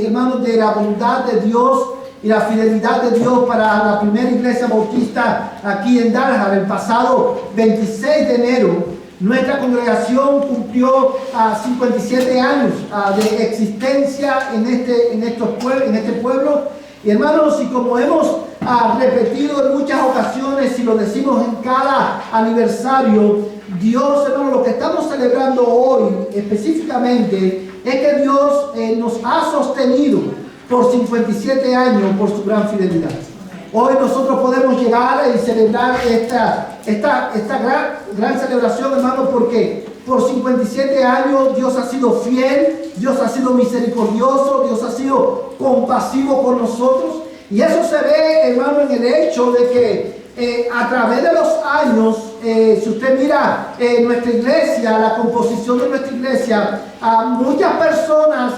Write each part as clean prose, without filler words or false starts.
hermanos, de la bondad de Dios y la fidelidad de Dios para la primera iglesia bautista aquí en Dalhart. El pasado 26 de enero, nuestra congregación cumplió 57 años de existencia en este pueblo. Y hermanos, y como hemos repetido en muchas ocasiones y lo decimos en cada aniversario, Dios, hermanos, lo que estamos celebrando hoy específicamente es que Dios nos ha sostenido por 57 años por su gran fidelidad. Hoy nosotros podemos llegar y celebrar esta gran celebración, hermano, porque por 57 años Dios ha sido fiel, Dios ha sido misericordioso, Dios ha sido compasivo con nosotros. Y eso se ve, hermano, en el hecho de que a través de los años, si usted mira nuestra iglesia, la composición de nuestra iglesia, a muchas personas,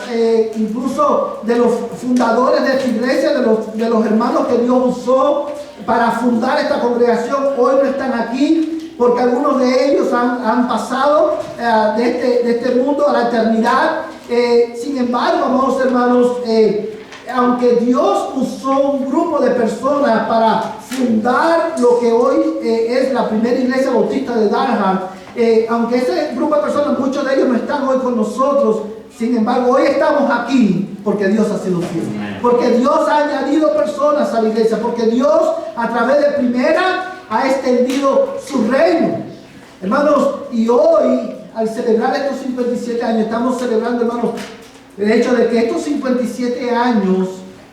incluso de los fundadores de esta iglesia, de los hermanos que Dios usó para fundar esta congregación, hoy no están aquí, porque algunos de ellos han pasado de este mundo a la eternidad. Sin embargo, amados hermanos, aunque Dios usó un grupo de personas para fundar lo que hoy es la primera iglesia bautista de Dalhart, aunque ese grupo de personas, muchos de ellos no están hoy con nosotros, sin embargo, hoy estamos aquí porque Dios ha sido fiel, porque Dios ha añadido personas a la iglesia, porque Dios a través de primera ha extendido su reino. Hermanos, y hoy, al celebrar estos 57 años, estamos celebrando, hermanos, el hecho de que estos 57 años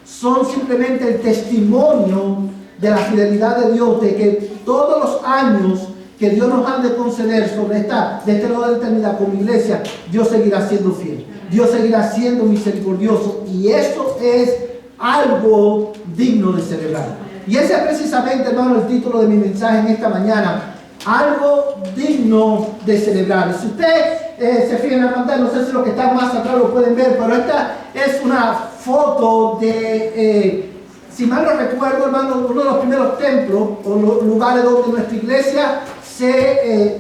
son simplemente el testimonio de la fidelidad de Dios, de que todos los años que Dios nos ha de conceder sobre de este lado de la eternidad como iglesia, Dios seguirá siendo fiel, Dios seguirá siendo misericordioso, y eso es algo digno de celebrar. Y ese es precisamente, hermano, el título de mi mensaje en esta mañana: algo digno de celebrar. Si usted se fija en la pantalla, no sé si los que están más atrás lo pueden ver, pero esta es una foto de, si mal no recuerdo, hermano, uno de los primeros templos o lugares donde nuestra iglesia se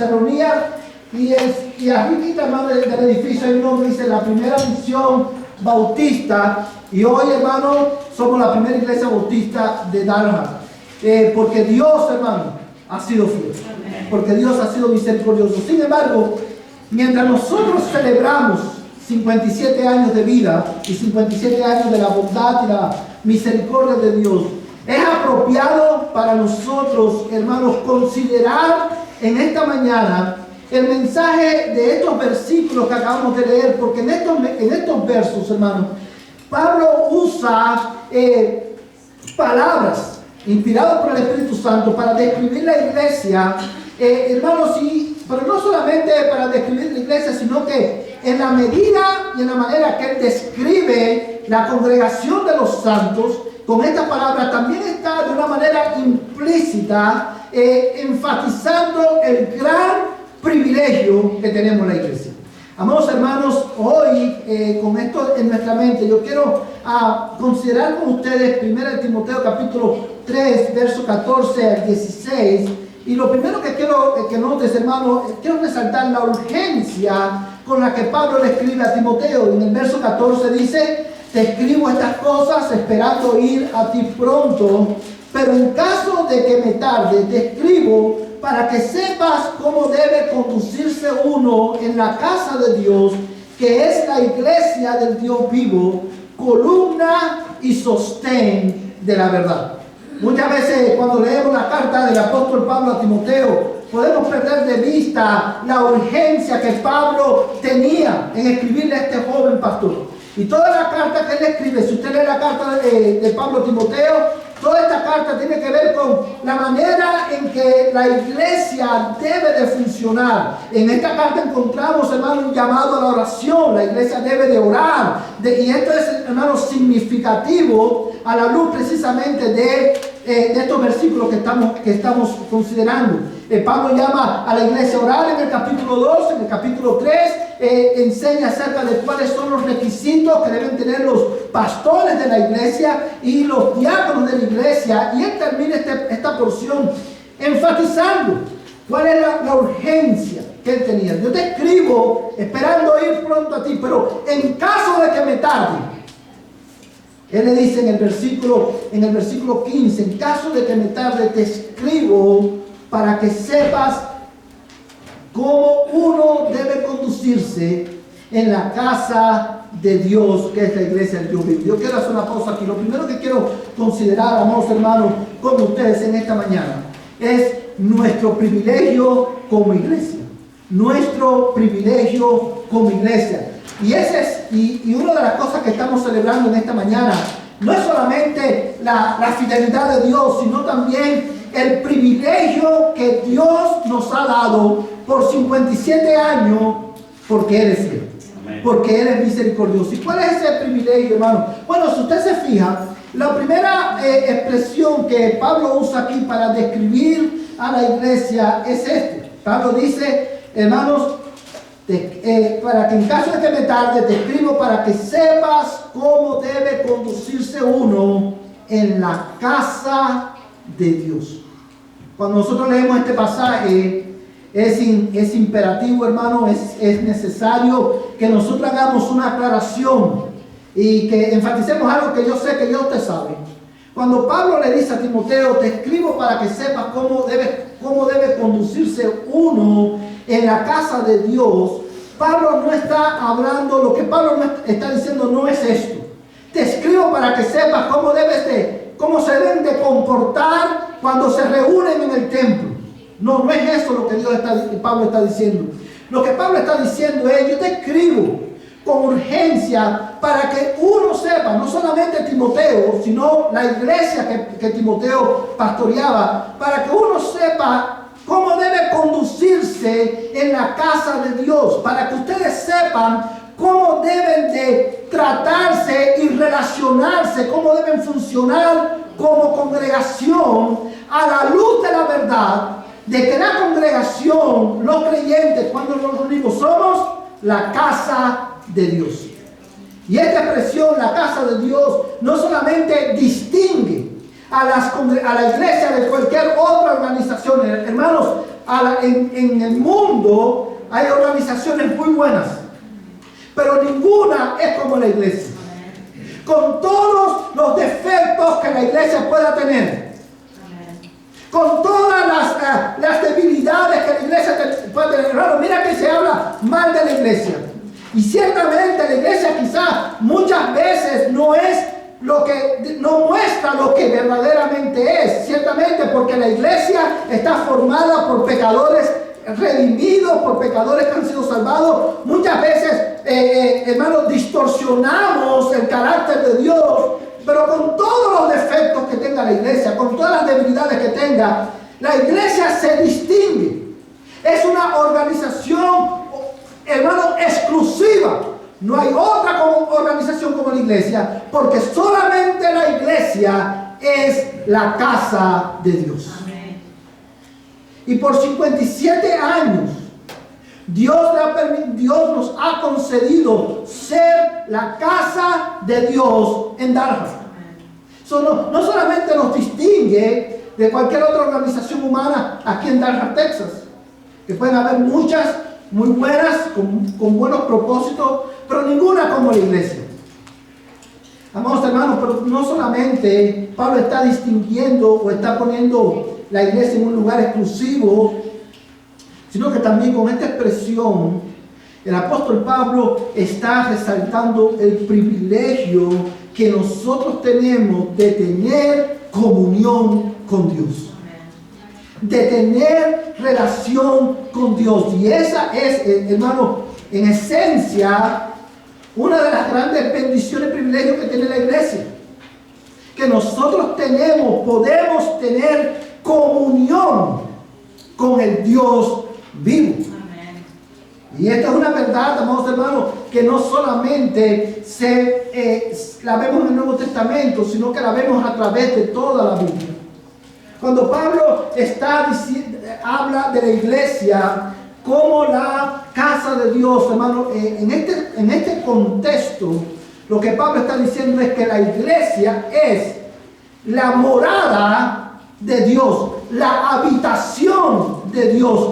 reunía, y arriba, hermano, del edificio hay un nombre, dice la primera misión bautista, y hoy, hermano, somos la primera iglesia bautista de Dalhart, porque Dios, hermano, ha sido fiel, porque Dios ha sido misericordioso. Sin embargo, mientras nosotros celebramos 57 años de vida y 57 años de la bondad y la misericordia de Dios, es apropiado para nosotros, hermanos, considerar en esta mañana el mensaje de estos versículos que acabamos de leer, porque en estos versos, hermanos, Pablo usa palabras inspiradas por el Espíritu Santo para describir la iglesia, hermanos, pero no solamente para describir la iglesia, sino que en la medida y en la manera que él describe la congregación de los santos, con esta palabra también está de una manera implícita enfatizando el gran privilegio que tenemos en la iglesia. Amados hermanos, hoy con esto en nuestra mente, yo quiero considerar con ustedes 1 Timoteo capítulo 3, verso 14 al 16. Y lo primero que quiero que notes, hermano, quiero resaltar la urgencia con la que Pablo le escribe a Timoteo. En el verso 14 dice: te escribo estas cosas esperando ir a ti pronto, pero en caso de que me tarde, te escribo para que sepas cómo debe conducirse uno en la casa de Dios, que es la iglesia del Dios vivo, columna y sostén de la verdad. Muchas veces cuando leemos la carta del apóstol Pablo a Timoteo, podemos perder de vista la urgencia que Pablo tenía en escribirle a este joven pastor. Y toda la carta que él escribe, si usted lee la carta de Pablo a Timoteo, toda esta carta tiene que ver con la manera en que la iglesia debe de funcionar. En esta carta encontramos, hermano, un llamado a la oración. La iglesia debe de orar. Y esto es, hermano, significativo a la luz precisamente de estos versículos que estamos considerando. Pablo llama a la iglesia a orar en el capítulo 2, en el capítulo 3, enseña acerca de cuáles son los requisitos que deben tener los pastores de la iglesia y los diáconos de la iglesia, y él termina esta porción enfatizando cuál es la urgencia que él tenía. Yo te escribo esperando ir pronto a ti, pero en caso de que me Él le dice en el versículo 15, en caso de que me tarde, te escribo para que sepas cómo uno debe conducirse en la casa de Dios, que es la iglesia del Dios vivo. Yo quiero hacer una pausa aquí. Lo primero que quiero considerar, amados hermanos, con ustedes en esta mañana, es nuestro privilegio como iglesia. Nuestro privilegio como iglesia. Y ese es, y una de las cosas que estamos celebrando en esta mañana, no es solamente la fidelidad de Dios, sino también el privilegio que Dios nos ha dado por 57 años, porque Él es fiel, porque Él es misericordioso. ¿Y cuál es ese privilegio, hermano? Bueno, si usted se fija, la primera expresión que Pablo usa aquí para describir a la iglesia es este. Pablo dice, hermanos, para que en caso de que me tarde, te escribo para que sepas cómo debe conducirse uno en la casa de Dios. Cuando nosotros leemos este pasaje, es imperativo, hermano, es necesario que nosotros hagamos una aclaración y que enfaticemos algo que yo sé que ya usted sabe. Cuando Pablo le dice a Timoteo, te escribo para que sepas cómo debe conducirse uno en la casa de Dios, Pablo no está hablando, lo que Pablo está diciendo no es esto. Te escribo para que sepas cómo se deben de comportar cuando se reúnen en el templo. No es eso lo que Pablo está diciendo. Lo que Pablo está diciendo es, yo te escribo con urgencia para que uno sepa, no solamente Timoteo, sino la iglesia que Timoteo pastoreaba, para que uno sepa cómo debe conducirse en la casa de Dios, para que ustedes sepan cómo deben de tratarse y relacionarse, cómo deben funcionar como congregación a la luz de la verdad, de que la congregación, los creyentes, cuando nos reunimos, somos la casa de Dios. Y esta expresión, la casa de Dios, no solamente distingue a la iglesia de cualquier otra organización. Hermanos, en el mundo hay organizaciones muy buenas, pero ninguna es como la iglesia. Con todos los defectos que la iglesia pueda tener, con todas las debilidades que la iglesia puede tener. Hermano, mira que se habla mal de la iglesia. Y ciertamente la iglesia quizás muchas veces no muestra lo que verdaderamente es. Ciertamente porque la iglesia está formada por pecadores redimidos, por pecadores que han sido salvados. Muchas veces, hermanos, distorsionamos el carácter de Dios. Pero con todos los defectos que tenga la iglesia, con todas las debilidades que tenga, la iglesia se distingue. Es una organización, hermano, exclusiva. No hay otra organización como la iglesia, porque solamente la iglesia es la casa de Dios. Amén. Y por 57 años, Dios nos ha concedido ser la casa de Dios en Dallas. No solamente nos distingue de cualquier otra organización humana aquí en Dallas, Texas, que pueden haber muchas muy buenas, con buenos propósitos, pero ninguna como la iglesia. Amados hermanos, pero no solamente Pablo está distinguiendo o está poniendo la iglesia en un lugar exclusivo, sino que también con esta expresión el apóstol Pablo está resaltando el privilegio que nosotros tenemos de tener comunión con Dios, de tener relación con Dios. Y esa es, hermano, en esencia, una de las grandes bendiciones y privilegios que tiene la iglesia, que nosotros podemos tener comunión con el Dios vivo. Amén. Y esta es una verdad, amados hermanos, que no solamente la vemos en el Nuevo Testamento, sino que la vemos a través de toda la Biblia. Cuando Pablo habla de la iglesia como la casa de Dios, hermano, en este contexto, lo que Pablo está diciendo es que la iglesia es la morada de Dios, la habitación de Dios.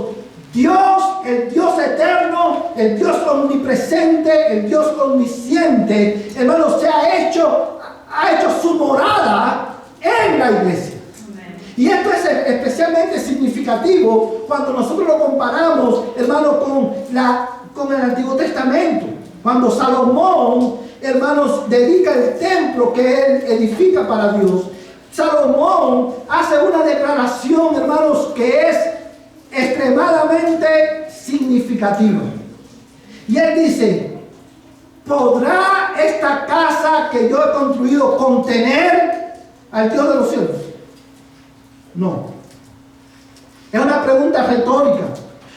Dios, el Dios eterno, el Dios omnipresente, el Dios omnisciente, hermano, se ha hecho ha hecho su morada en la iglesia. Y esto es especialmente significativo cuando nosotros lo comparamos, hermanos, con el Antiguo Testamento. Cuando Salomón, hermanos, dedica el templo que él edifica para Dios, Salomón hace una declaración, hermanos, que es extremadamente significativa. Y él dice: ¿podrá esta casa que yo he construido contener al Dios de los cielos? No. Es una pregunta retórica.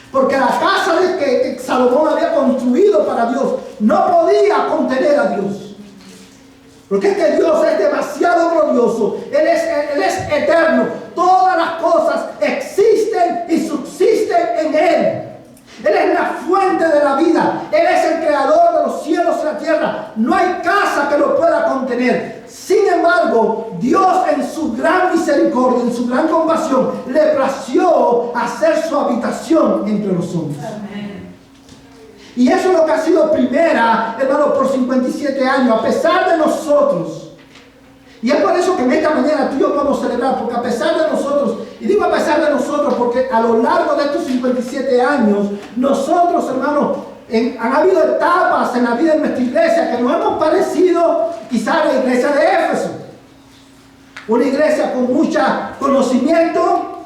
Porque la casa que Salomón había construido para Dios no podía contener a Dios. Porque este Dios es demasiado glorioso. Él es eterno. Todas las cosas existen y subsisten en Él. Él es la fuente de la vida. Él es el creador de los cielos y la tierra. No hay casa que lo pueda contener. Sin embargo, Dios en su gran misericordia, en su gran compasión, le plació hacer su habitación entre los hombres. Amén. Y eso es lo que ha sido primera, hermano, por 57 años, a pesar de nosotros. Y es por eso que en esta mañana tú y yo podemos celebrar, porque a pesar de nosotros, y digo a pesar de nosotros, porque a lo largo de estos 57 años, nosotros, hermanos, han habido etapas en la vida de nuestra iglesia que nos hemos parecido quizá a la iglesia de Éfeso. Una iglesia con mucho conocimiento,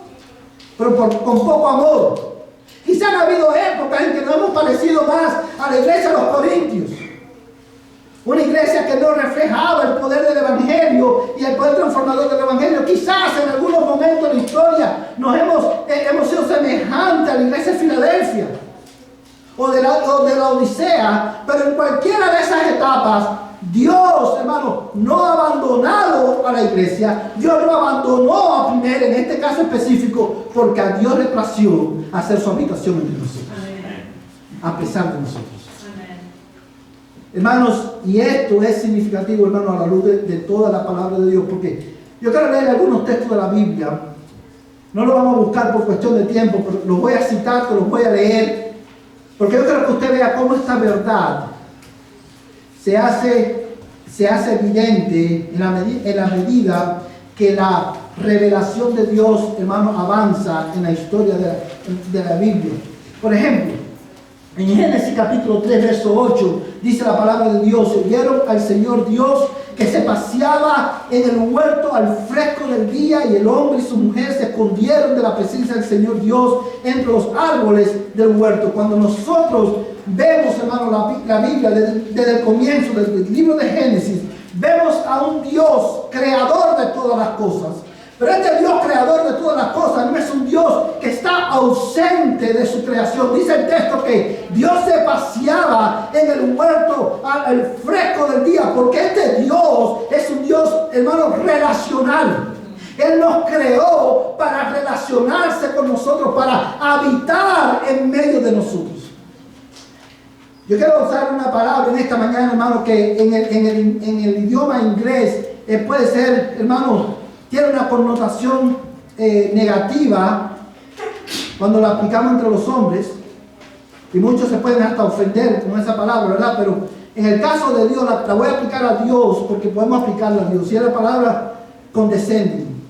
pero con poco amor. Quizá han habido épocas en que nos hemos parecido más a la iglesia de los Corintios. Una iglesia que no reflejaba el poder del Evangelio y el poder transformador del Evangelio. Quizás en algunos momentos de la historia hemos sido semejantes a la iglesia de Filadelfia o de la Odisea, pero en cualquiera de esas etapas, Dios, hermano, no ha abandonado a la iglesia. Dios no abandonó a Primera, en este caso específico, porque a Dios le plació hacer su habitación entre nosotros. Amén. A pesar de nosotros. Hermanos, y esto es significativo, hermanos, a la luz de toda la palabra de Dios, porque yo quiero leer algunos textos de la Biblia. No los vamos a buscar por cuestión de tiempo, pero los voy a citar, los voy a leer, porque yo quiero que usted vea cómo esta verdad se hace evidente en la medida que la revelación de Dios, hermanos, avanza en la historia de la Biblia. Por ejemplo, en Génesis capítulo 3, verso 8, dice la palabra de Dios: y vieron al Señor Dios que se paseaba en el huerto al fresco del día, y el hombre y su mujer se escondieron de la presencia del Señor Dios entre los árboles del huerto. Cuando nosotros vemos, hermano, la Biblia desde el comienzo, desde el libro de Génesis, vemos a un Dios creador de todas las cosas. Pero este Dios creador de todas las cosas no es un Dios que está ausente de su creación. Dice el texto que Dios se paseaba en el huerto al fresco del día, porque este Dios es un Dios, hermano, relacional. Él nos creó para relacionarse con nosotros, para habitar en medio de nosotros. Yo quiero usar una palabra en esta mañana, hermano, que en el idioma inglés puede ser, hermano, tiene una connotación negativa cuando la aplicamos entre los hombres, y muchos se pueden hasta ofender con esa palabra, ¿verdad? Pero en el caso de Dios, la voy a aplicar a Dios porque podemos aplicarla a Dios, y es la palabra condescending.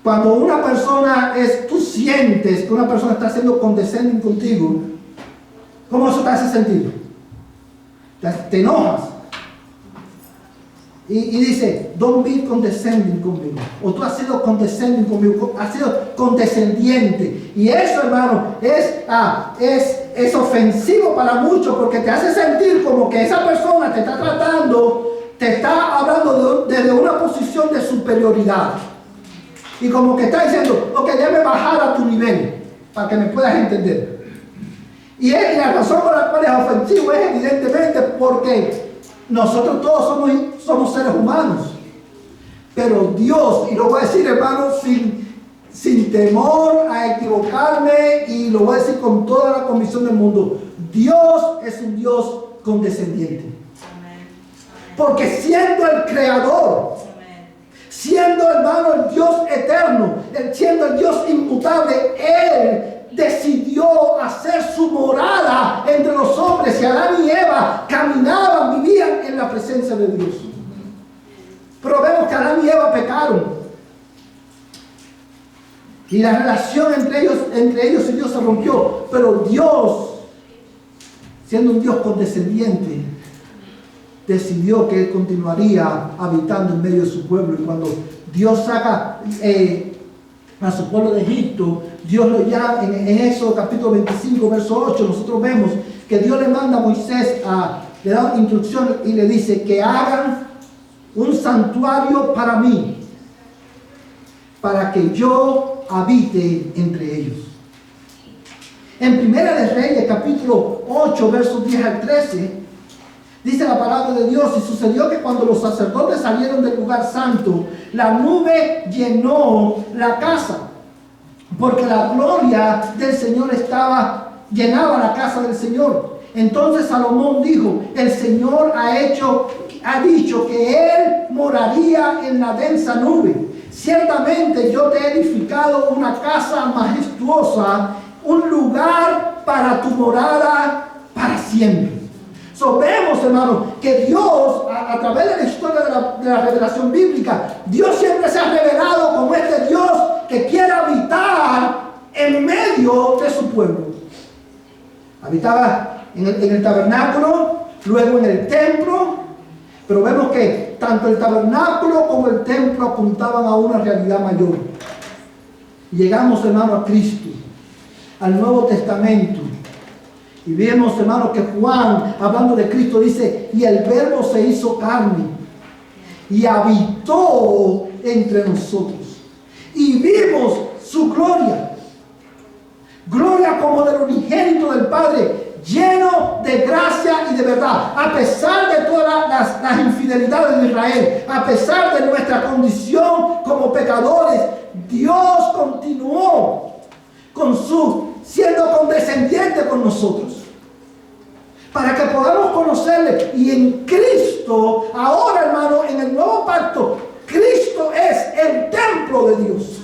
Cuando una persona tú sientes que una persona está siendo condescending contigo, ¿cómo eso te hace sentir? Te enojas. Y dice: don't be condescending conmigo. O tú has sido condescending conmigo, has sido condescendiente. Y eso, hermano, es ofensivo para muchos, porque te hace sentir como que esa persona te está tratando, te está hablando desde una posición de superioridad. Y como que está diciendo: ok, déjame bajar a tu nivel para que me puedas entender. Y la razón por la cual es ofensivo es evidentemente porque nosotros todos somos seres humanos, pero Dios, y lo voy a decir, hermano, sin temor a equivocarme, y lo voy a decir con toda la convicción del mundo, Dios es un Dios condescendiente. Amén. Porque siendo el creador, siendo, hermano, el Dios eterno, siendo el Dios inmutable, Él decidió hacer su morada entre los hombres, y Adán y Eva caminaban, vivían en la presencia de Dios. que Adán y Eva pecaron. Y la relación entre ellos y Dios se rompió. Pero Dios, siendo un Dios condescendiente, decidió que Él continuaría habitando en medio de su pueblo. Y cuando Dios saca a su pueblo de Egipto, Dios lo llama en Éxodo capítulo 25, verso 8, nosotros vemos que Dios le manda a Moisés, le da instrucción y le dice que hagan un santuario para mí, para que yo habite entre ellos. En Primera de Reyes, capítulo 8, versos 10 al 13, dice la palabra de Dios: y sucedió que cuando los sacerdotes salieron del lugar santo, la nube llenó la casa, porque la gloria del Señor llenaba la casa del Señor. Entonces Salomón dijo: el Señor ha dicho que Él moraría en la densa nube. Ciertamente yo te he edificado una casa majestuosa, un lugar para tu morada para siempre. Vemos, hermanos, que Dios, a través de la historia de la revelación bíblica, Dios siempre se ha revelado como este Dios que quiere habitar en medio de su pueblo. Habitaba en el tabernáculo, luego en el templo, pero vemos que tanto el tabernáculo como el templo apuntaban a una realidad mayor. Llegamos, hermanos, a Cristo, al Nuevo Testamento. Y vemos, hermanos, que Juan, hablando de Cristo, dice: y el Verbo se hizo carne y habitó entre nosotros. Y vimos su gloria. Gloria como del unigénito del Padre, lleno de gracia y de verdad. A pesar de todas las infidelidades de Israel, a pesar de nuestra condición como pecadores, Dios continuó siendo condescendiente con nosotros, para que podamos conocerle. Y en Cristo, ahora, hermano, en el nuevo pacto, Cristo es el templo de Dios.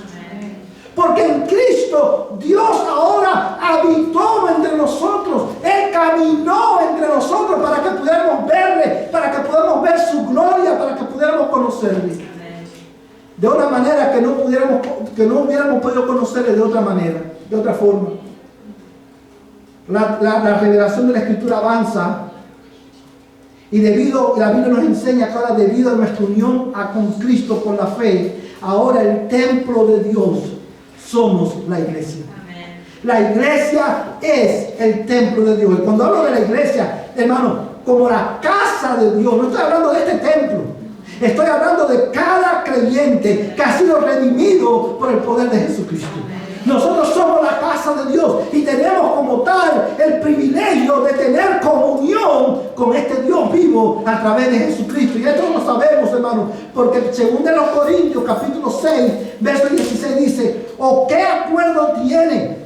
Porque en Cristo Dios ahora habitó entre nosotros. Él caminó entre nosotros para que pudiéramos verle, para que pudiéramos ver su gloria, para que pudiéramos conocerle. De una manera que no hubiéramos podido conocerle de otra manera, de otra forma. La revelación de la Escritura avanza, y la Biblia nos enseña que ahora, debido a nuestra unión con Cristo por la fe, ahora el templo de Dios somos la iglesia. Amén. La iglesia es el templo de Dios. Y cuando hablo de la iglesia, hermano, como la casa de Dios, no estoy hablando de este templo, estoy hablando de cada creyente que ha sido redimido por el poder de Jesucristo. Nosotros somos la casa de Dios y tenemos como tal el privilegio de tener comunión con este Dios vivo a través de Jesucristo. Y esto lo sabemos, hermano, porque según de los Corintios, capítulo 6, verso 16 dice: ¿o qué acuerdo tiene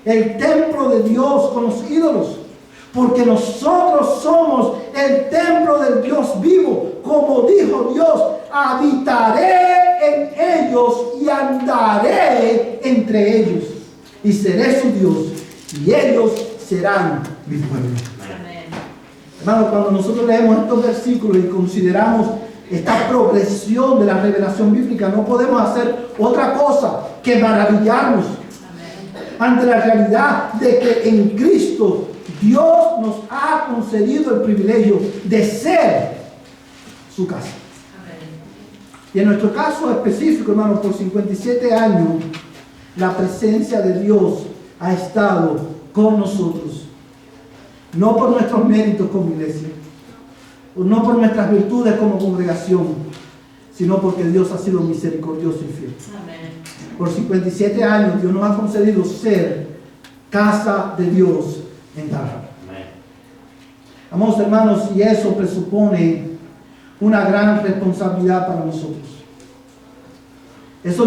el templo de Dios con los ídolos? Porque nosotros somos el templo del Dios vivo. Como dijo Dios: habitaré en ellos y andaré entre ellos, y seré su Dios, y ellos serán mi pueblo. Amén. Hermano, cuando nosotros leemos estos versículos y consideramos esta progresión de la revelación bíblica, no podemos hacer otra cosa que maravillarnos ante la realidad de que en Cristo Dios nos ha concedido el privilegio de ser su casa. Y en nuestro caso específico, hermano, por 57 años, la presencia de Dios ha estado con nosotros. No por nuestros méritos como iglesia, no por nuestras virtudes como congregación, sino porque Dios ha sido misericordioso y fiel. Amén. Por 57 años Dios nos ha concedido ser casa de Dios en Dallas. Amados hermanos, y eso presupone una gran responsabilidad para nosotros. Eso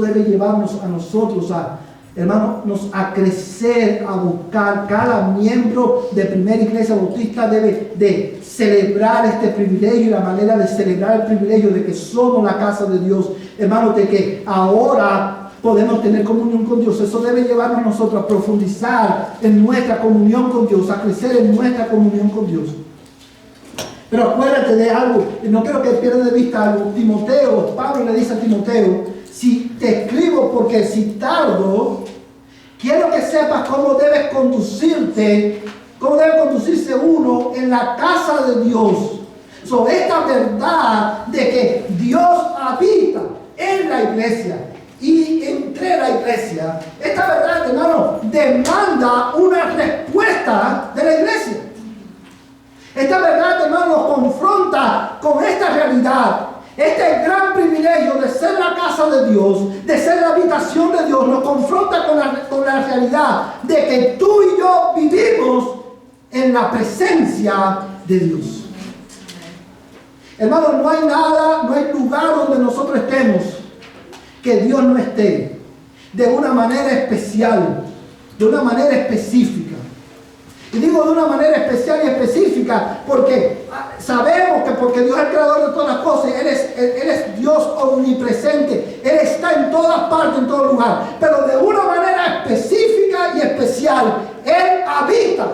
debe llevarnos a nosotros a crecer, a buscar. Cada miembro de Primera Iglesia Bautista debe de celebrar este privilegio, y la manera de celebrar el privilegio de que somos la casa de Dios, hermanos, de que ahora podemos tener comunión con Dios. Eso debe llevarnos a nosotros a profundizar en nuestra comunión con Dios, a crecer en nuestra comunión con Dios. Pero acuérdate de algo, no quiero que pierdas de vista algo. Timoteo, Pablo le dice a Timoteo, si te escribo porque si tardo, quiero que sepas cómo debes conducirte, cómo debe conducirse uno en la casa de Dios. Esta verdad de que Dios habita en la iglesia y entre la iglesia, esta verdad, hermano, demanda una respuesta de la iglesia. Esta verdad, hermano, nos confronta con esta realidad. Este gran privilegio de ser la casa de Dios, de ser la habitación de Dios, nos confronta con la realidad de que tú y yo vivimos en la presencia de Dios. Hermano, no hay nada, no hay lugar donde nosotros estemos que Dios no esté de una manera especial, de una manera específica. Y digo de una manera especial y específica porque sabemos que porque Dios es el creador de todas las cosas, Él es Dios omnipresente, Él está en todas partes, en todo lugar, pero de una manera específica y especial, Él habita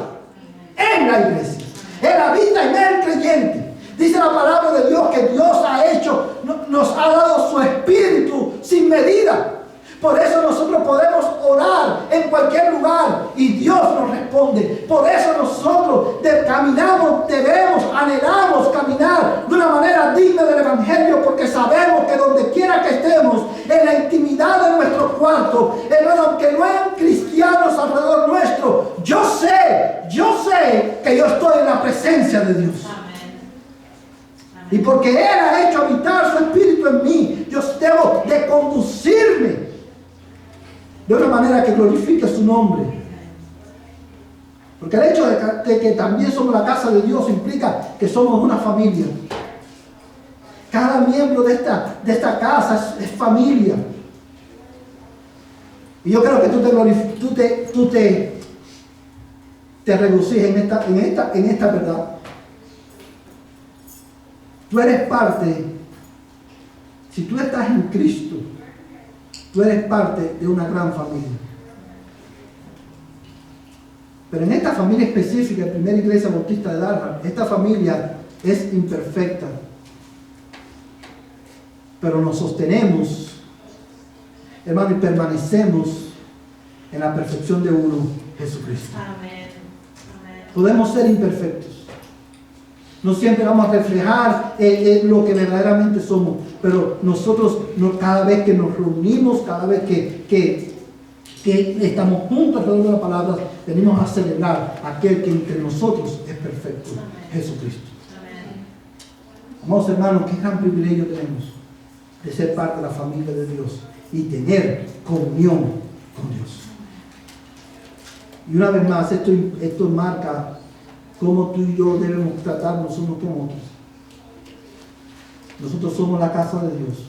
en la iglesia, Él habita en el creyente. Dice la palabra de Dios que Dios nos ha dado su espíritu sin medida. Por eso nosotros podemos orar en cualquier lugar y Dios nos responde. Por eso nosotros anhelamos caminar de una manera digna del Evangelio, porque sabemos que donde quiera que estemos, en la intimidad de nuestro cuarto, hermano, aunque no hayan cristianos alrededor nuestro, yo sé que yo estoy en la presencia de Dios. Y porque Él ha hecho habitar su espíritu en mí, yo debo de conducirme de una manera que glorifique su nombre. Porque el hecho de que también somos la casa de Dios implica que somos una familia. Cada miembro de esta casa es familia. Y yo creo que tú te regocijes en esta verdad. Tú eres parte, si tú estás en Cristo, tú eres parte de una gran familia. Pero en esta familia específica, Primera Iglesia Bautista de Dalhart, esta familia es imperfecta. Pero nos sostenemos, hermano, y permanecemos en la perfección de uno, Jesucristo. Amén. Amén. Podemos ser imperfectos. No siempre vamos a reflejar lo que verdaderamente somos, pero nosotros cada vez que nos reunimos, cada vez que estamos juntos alrededor de la palabra, venimos a celebrar a aquel que entre nosotros es perfecto, amén, Jesucristo. Amén. Amados hermanos, qué gran privilegio tenemos de ser parte de la familia de Dios y tener comunión con Dios. Y una vez más, esto marca cómo tú y yo debemos tratarnos unos con otros. Nosotros somos la casa de Dios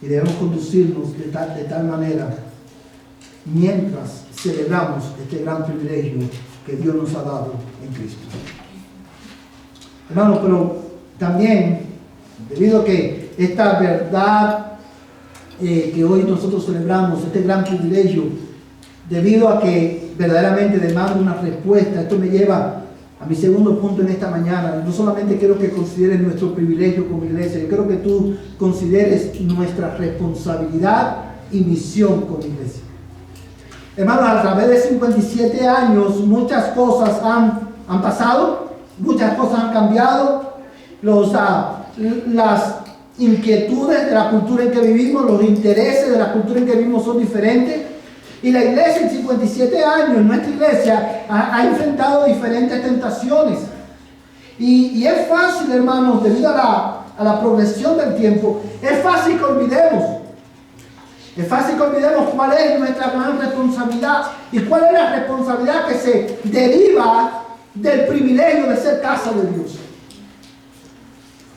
y debemos conducirnos de tal manera mientras celebramos este gran privilegio que Dios nos ha dado en Cristo. Hermanos, pero también, debido a que esta verdad que hoy nosotros celebramos, este gran privilegio, debido a que verdaderamente demanda una respuesta, esto me lleva a mi segundo punto en esta mañana. No solamente quiero que consideres nuestro privilegio como iglesia, yo quiero que tú consideres nuestra responsabilidad y misión como iglesia. Hermanos, a través de 57 años muchas cosas han pasado, muchas cosas han cambiado, las inquietudes de la cultura en que vivimos, los intereses de la cultura en que vivimos son diferentes. Y la iglesia en 57 años, nuestra iglesia, ha enfrentado diferentes tentaciones. Y es fácil, hermanos, debido a la progresión del tiempo, es fácil que olvidemos. Es fácil que olvidemos cuál es nuestra gran responsabilidad y cuál es la responsabilidad que se deriva del privilegio de ser casa de Dios.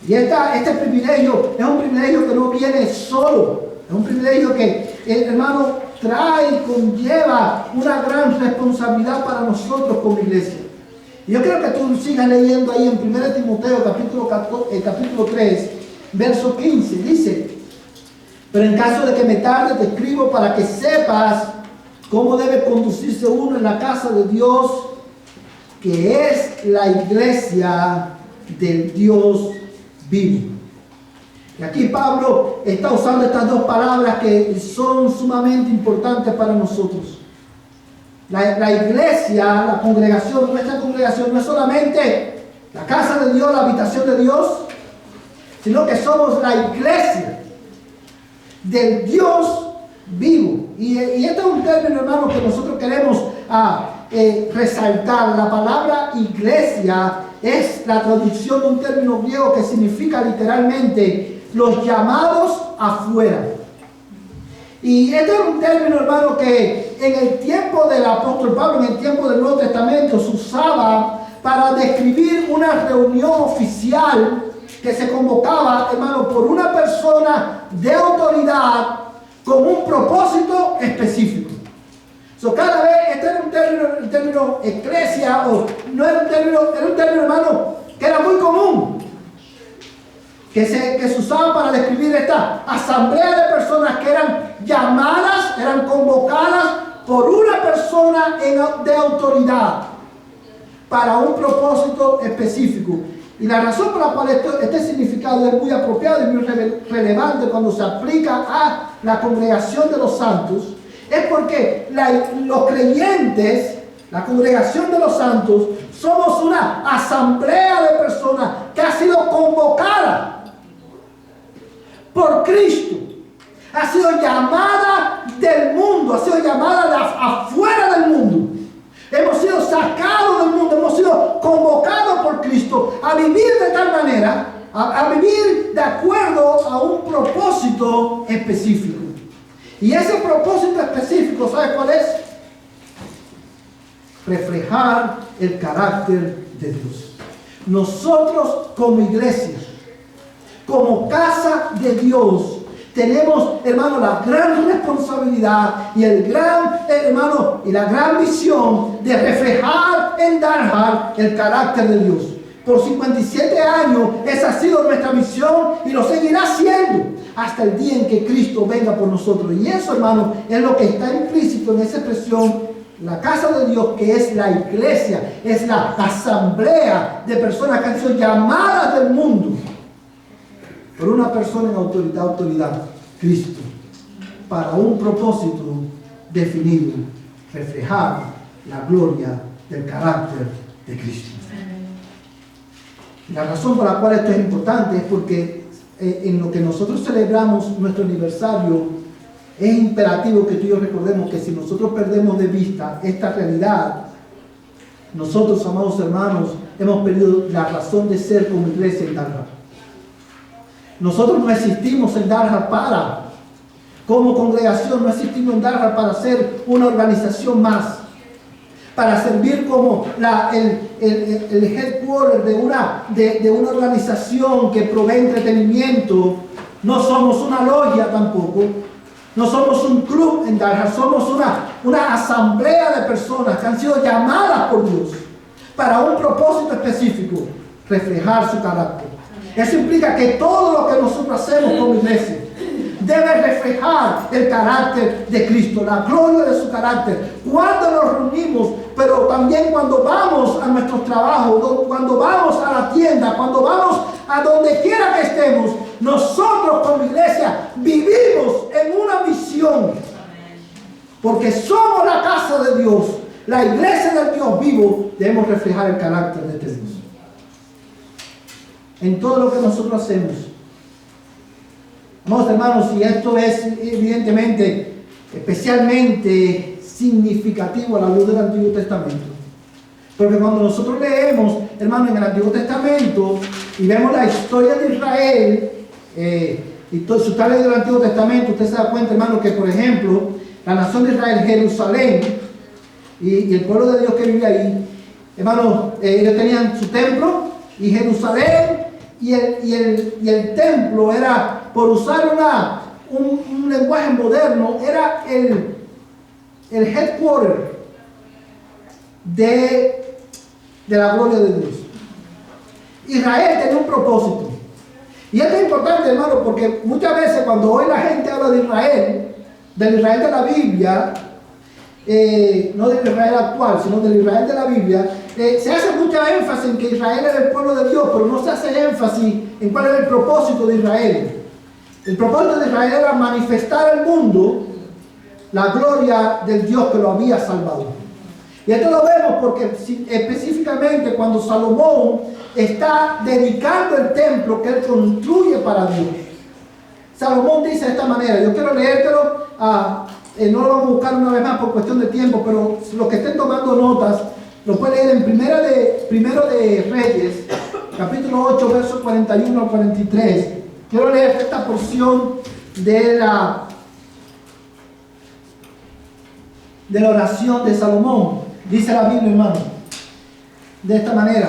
Y este privilegio es un privilegio que no viene solo. Es un privilegio que, hermano, trae y conlleva una gran responsabilidad para nosotros como iglesia. Y yo quiero que tú sigas leyendo ahí en 1 Timoteo capítulo 3, verso 15. Dice: pero en caso de que me tarde, te escribo para que sepas cómo debe conducirse uno en la casa de Dios, que es la iglesia del Dios vivo. Y aquí Pablo está usando estas dos palabras que son sumamente importantes para nosotros. La iglesia, la congregación, nuestra congregación no es solamente la casa de Dios, la habitación de Dios, sino que somos la iglesia del Dios vivo. Y este es un término, hermano, que nosotros queremos resaltar. La palabra iglesia es la traducción de un término griego que significa literalmente los llamados afuera. Y este es un término, hermano, que en el tiempo del apóstol Pablo, en el tiempo del Nuevo Testamento, se usaba para describir una reunión oficial que se convocaba, hermano, por una persona de autoridad con un propósito específico. Cada vez, este era un término eclesia, o no era un término, hermano, que era muy común, que se usaba para describir esta asamblea de personas que eran llamadas, eran convocadas por una persona de autoridad para un propósito específico. Y la razón por la cual este significado es muy apropiado y muy relevante cuando se aplica a la congregación de los santos es porque los creyentes, la congregación de los santos, somos una asamblea de personas que ha sido convocada por Cristo, ha sido llamada del mundo, ha sido llamada de afuera del mundo. Hemos sido sacados del mundo, hemos sido convocados por Cristo a vivir de tal manera, a vivir de acuerdo a un propósito específico. Y ese propósito específico, ¿sabe cuál es? Reflejar el carácter de Dios. Nosotros como iglesia, como casa de Dios, tenemos, hermano, la gran responsabilidad y la gran visión de reflejar en Dalhart el carácter de Dios. Por 57 años esa ha sido nuestra misión y lo seguirá siendo hasta el día en que Cristo venga por nosotros. Y eso, hermano, es lo que está implícito en esa expresión, la casa de Dios, que es la iglesia, es la asamblea de personas que han sido llamadas del mundo por una persona en autoridad, Cristo, para un propósito definido, reflejar la gloria del carácter de Cristo. La razón por la cual esto es importante es porque en lo que nosotros celebramos nuestro aniversario, es imperativo que tú y yo recordemos que si nosotros perdemos de vista esta realidad, nosotros, amados hermanos, hemos perdido la razón de ser como iglesia en Dalhart. Nosotros no existimos en Dalhart como congregación, no existimos en Dalhart para ser una organización más, para servir como el headquarter de una organización que provee entretenimiento. No somos una logia tampoco, no somos un club en Dalhart, somos una asamblea de personas que han sido llamadas por Dios para un propósito específico, reflejar su carácter. Eso implica que todo lo que nosotros hacemos como iglesia debe reflejar el carácter de Cristo, la gloria de su carácter. Cuando nos reunimos, pero también cuando vamos a nuestros trabajos, cuando vamos a la tienda, cuando vamos a donde quiera que estemos, nosotros como iglesia vivimos en una misión. Porque somos la casa de Dios, la iglesia del Dios vivo, debemos reflejar el carácter de este Dios. En todo lo que nosotros hacemos. Amados hermanos, y esto es evidentemente especialmente significativo a la luz del Antiguo Testamento. Porque cuando nosotros leemos, hermanos, en el Antiguo Testamento y vemos la historia de Israel, y todo, si usted lee el Antiguo Testamento, usted se da cuenta, hermano, que por ejemplo, la nación de Israel, Jerusalén, y el pueblo de Dios que vive ahí, hermano, ellos tenían su templo, y Jerusalén y el templo era, por usar un lenguaje moderno, era el headquarter de la gloria de Dios. Israel tenía un propósito. Y esto es importante, hermano, porque muchas veces cuando hoy la gente habla de Israel, del Israel de la Biblia, no del Israel actual, sino del Israel de la Biblia, Se hace mucha énfasis en que Israel era el pueblo de Dios, pero no se hace énfasis en cuál era el propósito de Israel. El propósito de Israel era manifestar al mundo la gloria del Dios que lo había salvado. Y esto lo vemos porque específicamente cuando Salomón está dedicando el templo que él construye para Dios. Salomón dice de esta manera, yo quiero leértelo, no lo vamos a buscar una vez más por cuestión de tiempo, pero los que estén tomando notas, lo pueden leer en Primero de Reyes, capítulo 8, versos 41 al 43. Quiero leer esta porción de la oración de Salomón. Dice la Biblia, hermano, de esta manera.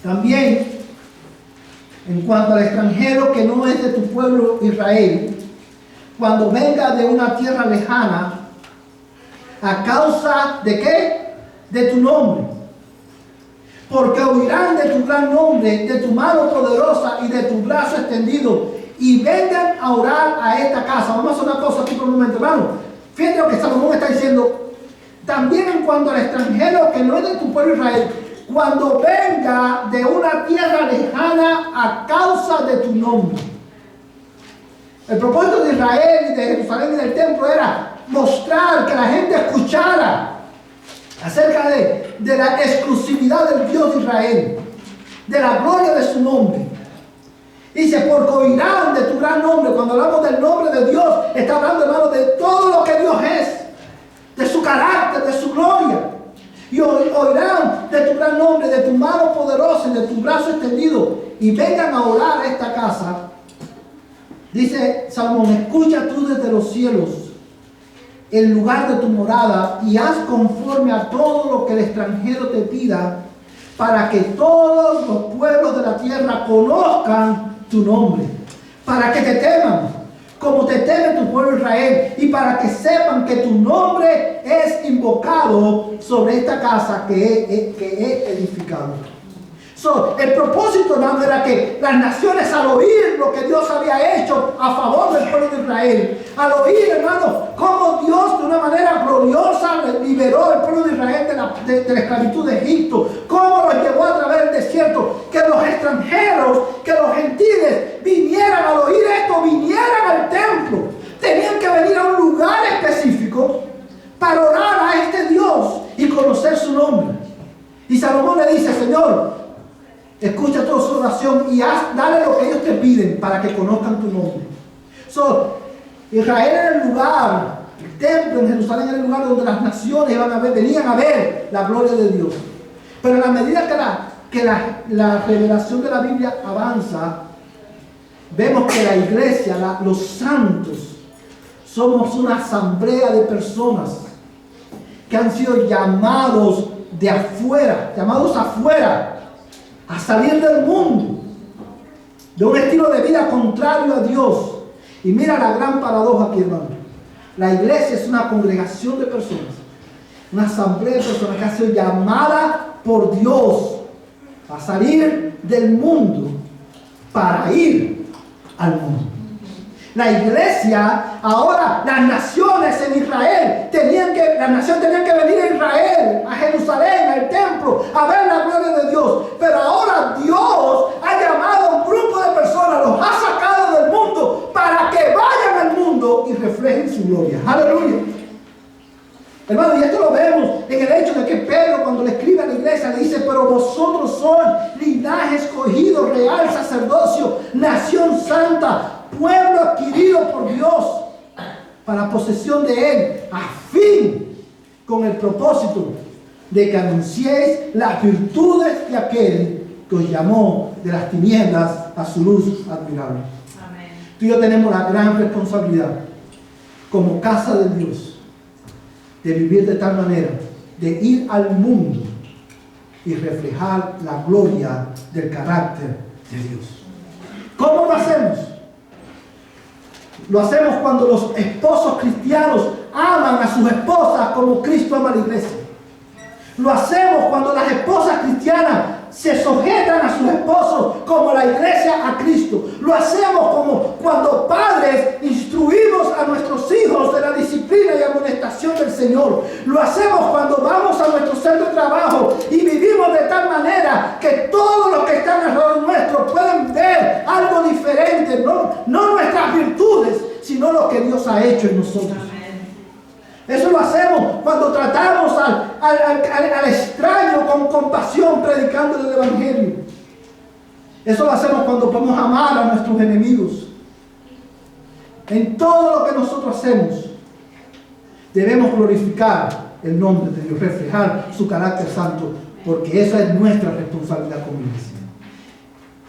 También, en cuanto al extranjero que no es de tu pueblo Israel, cuando venga de una tierra lejana, a causa de ¿qué? De tu nombre. Porque oirán de tu gran nombre, de tu mano poderosa y de tu brazo extendido, y vengan a orar a esta casa. Vamos a hacer una cosa aquí por un momento, hermano. Fíjate lo que Salomón está diciendo. También en cuanto al extranjero que no es de tu pueblo Israel, cuando venga de una tierra lejana a causa de tu nombre. El propósito de Israel y de Jerusalén y del templo era mostrar, que la gente escuchara acerca de la exclusividad del Dios de Israel, de la gloria de su nombre. Dice, porque oirán de tu gran nombre. Cuando hablamos del nombre de Dios, está hablando, hermano, de todo lo que Dios es, de su carácter, de su gloria. Y oirán de tu gran nombre, de tu mano poderosa y de tu brazo extendido, y vengan a orar a esta casa. Dice Salomón, escucha tú desde los cielos el lugar de tu morada, y haz conforme a todo lo que el extranjero te pida, para que todos los pueblos de la tierra conozcan tu nombre, para que te teman como te teme tu pueblo Israel, y para que sepan que tu nombre es invocado sobre esta casa que he edificado. El propósito, hermano, era que las naciones, al oír lo que Dios había hecho a favor del pueblo de Israel, al oír, hermano, cómo Dios de una manera gloriosa liberó al pueblo de Israel de la esclavitud de Egipto, cómo los llevó a través del desierto, que los extranjeros, que los gentiles vinieran, al oír esto, vinieran al templo. Tenían que venir a un lugar específico para orar a este Dios y conocer su nombre. Y Salomón le dice, Señor, escucha toda su oración y dale lo que ellos te piden para que conozcan tu nombre. Israel era el lugar, el templo en Jerusalén era el lugar donde las naciones venían a ver la gloria de Dios. Pero a la medida que la revelación de la Biblia avanza, vemos que la iglesia, los santos, somos una asamblea de personas que han sido llamados de afuera, a salir del mundo, de un estilo de vida contrario a Dios. Y mira la gran paradoja aquí, hermano. La iglesia es una congregación de personas, una asamblea de personas que ha sido llamada por Dios a salir del mundo para ir al mundo. La iglesia, ahora las naciones en Israel, las naciones tenían que venir a Israel, a Jerusalén, al templo, a ver la gloria de Dios. Pero ahora Dios ha llamado a un grupo de personas, los ha sacado del mundo para que vayan al mundo y reflejen su gloria. Aleluya. Hermano, y esto lo vemos en el hecho de que Pedro, cuando le escribe a la iglesia, le dice, pero vosotros sois linaje escogido, real sacerdocio, nación santa, pueblo adquirido por Dios para posesión de Él, a fin, con el propósito de que anunciéis las virtudes de aquel que os llamó de las tinieblas a su luz admirable. Amén. Tú y yo tenemos la gran responsabilidad, como casa de Dios, de vivir de tal manera, de ir al mundo y reflejar la gloria del carácter de Dios. ¿Cómo lo hacemos? Lo hacemos cuando los esposos cristianos aman a sus esposas como Cristo ama a la iglesia. Lo hacemos cuando las esposas cristianas se sujetan a sus esposos como la iglesia a Cristo. Lo hacemos como cuando padres instruimos a nuestros hijos de la disciplina y amonestación del Señor. Lo hacemos cuando vamos a nuestro centro de trabajo y vivimos de tal manera que todos los que están alrededor nuestro pueden ver algo diferente, no nuestras virtudes, sino lo que Dios ha hecho en nosotros. Eso lo hacemos cuando tratamos al extraño con compasión, predicando el Evangelio. Eso lo hacemos cuando podemos amar a nuestros enemigos. En todo lo que nosotros hacemos, debemos glorificar el nombre de Dios, reflejar su carácter santo, porque esa es nuestra responsabilidad como iglesia.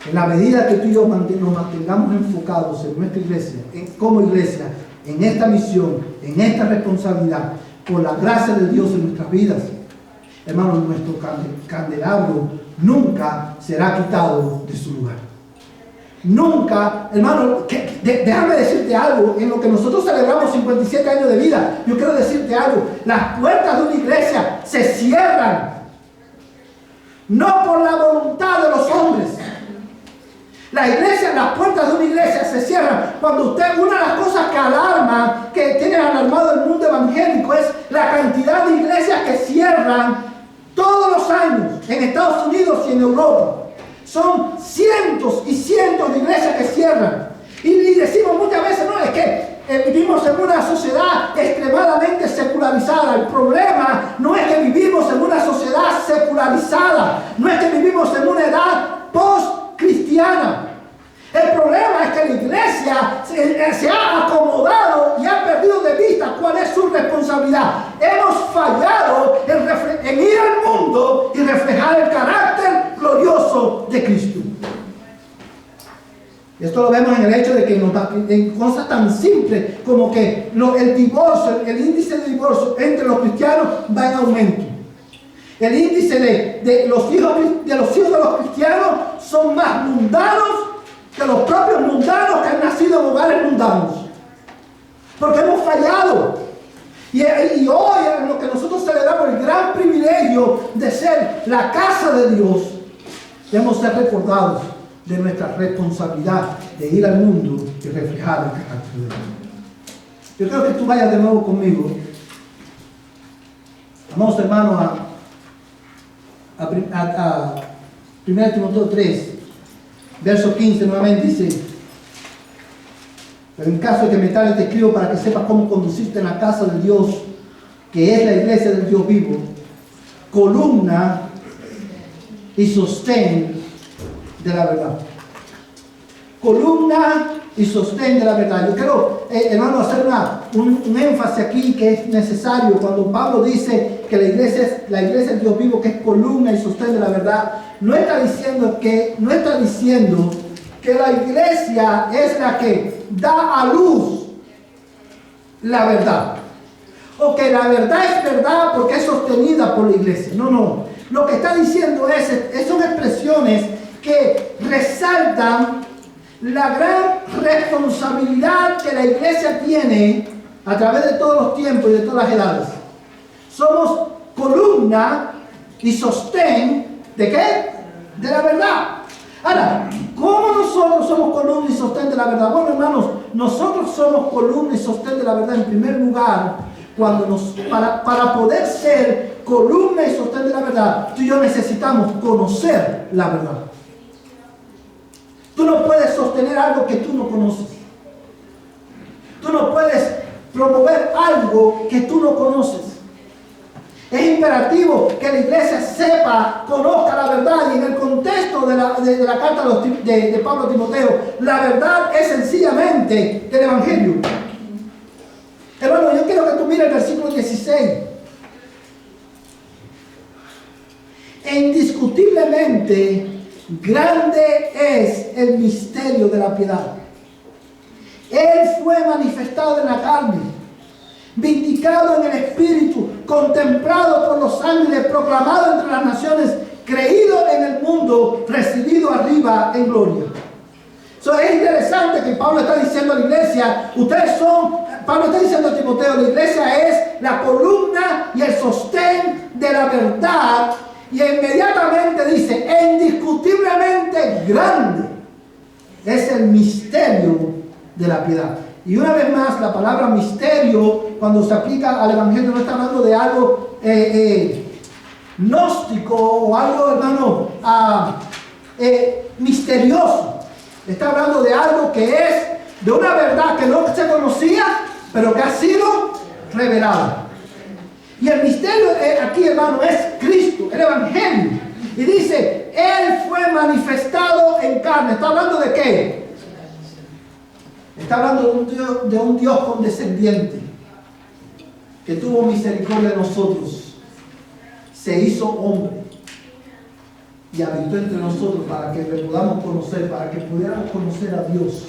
En la medida que tú y yo nos mantengamos enfocados en nuestra iglesia, como iglesia, en esta misión, en esta responsabilidad, por la gracia de Dios en nuestras vidas, hermano, nuestro candelabro nunca será quitado de su lugar. Nunca, hermano, déjame decirte algo, en lo que nosotros celebramos 57 años de vida, yo quiero decirte algo, las puertas de una iglesia se cierran, no por la voluntad de los hombres. Las puertas de una iglesia se cierran cuando una de las cosas que alarma, que tiene alarmado el mundo evangélico, es la cantidad de iglesias que cierran todos los años en Estados Unidos y en Europa. Son cientos y cientos de iglesias que cierran. Y decimos muchas veces, no, es que vivimos en una sociedad extremadamente secularizada. El problema no es que vivimos en una sociedad secularizada, no es que vivimos en una edad post-cristiana. El problema es que la iglesia se ha acomodado y ha perdido de vista cuál es su responsabilidad. Hemos fallado en ir al mundo y reflejar el carácter glorioso de Cristo. Esto lo vemos en el hecho de que en cosas tan simples como que el divorcio, el índice de divorcio entre los cristianos va en aumento. El índice de los hijos de los cristianos son más mundanos que los propios mundanos que han nacido en hogares mundanos. Porque hemos fallado. Y hoy, en lo que nosotros celebramos el gran privilegio de ser la casa de Dios, debemos ser recordados de nuestra responsabilidad de ir al mundo y reflejar el carácter de Dios. Yo creo que tú vayas de nuevo conmigo, amados hermanos, a 1 Timoteo 3, verso 15, nuevamente dice: pero en caso de que me tarde te escribo para que sepas cómo conducirte en la casa de Dios, que es la iglesia del Dios vivo, columna y sostén de la verdad. Columna y sostén de la verdad. Yo quiero, hermano, hacer un énfasis aquí que es necesario cuando Pablo dice que la iglesia del Dios vivo, que es columna y sostén de la verdad. No está diciendo que la iglesia es la que da a luz la verdad, o que la verdad es verdad porque es sostenida por la iglesia. No. Lo que está diciendo son expresiones que resaltan la gran responsabilidad que la iglesia tiene a través de todos los tiempos y de todas las edades. Somos columna y sostén ¿de qué? De la verdad. Ahora, ¿cómo nosotros somos columna y sostén de la verdad? Bueno, hermanos, nosotros somos columna y sostén de la verdad en primer lugar para poder ser columna y sostén de la verdad. Tú y yo necesitamos conocer la verdad. Tú no puedes sostener algo que tú no conoces. Tú no puedes promover algo que tú no conoces. Es imperativo que la iglesia sepa, conozca la verdad. Y en el contexto de la carta de Pablo a Timoteo, la verdad es sencillamente el Evangelio. Hermano, yo quiero que tú mires el versículo 16. E indiscutiblemente grande es el misterio de la piedad. Él fue manifestado en la carne, vindicado en el Espíritu, contemplado por los ángeles, proclamado entre las naciones, creído en el mundo, recibido arriba en gloria. Es interesante que Pablo está diciendo a la iglesia, Pablo está diciendo a Timoteo, la iglesia es la columna y el sostén de la verdad Y inmediatamente dice, indiscutiblemente grande es el misterio de la piedad. Y una vez más, la palabra misterio, cuando se aplica al Evangelio, no está hablando de algo gnóstico o algo, hermano, misterioso. Está hablando de algo que es de una verdad que no se conocía, pero que ha sido revelada. Y el misterio aquí, hermano, es Cristo, el Evangelio. Y dice, Él fue manifestado en carne. ¿Está hablando de qué? Está hablando de un Dios condescendiente que tuvo misericordia de nosotros. Se hizo hombre y habitó entre nosotros para que le podamos conocer, para que pudiéramos conocer a Dios.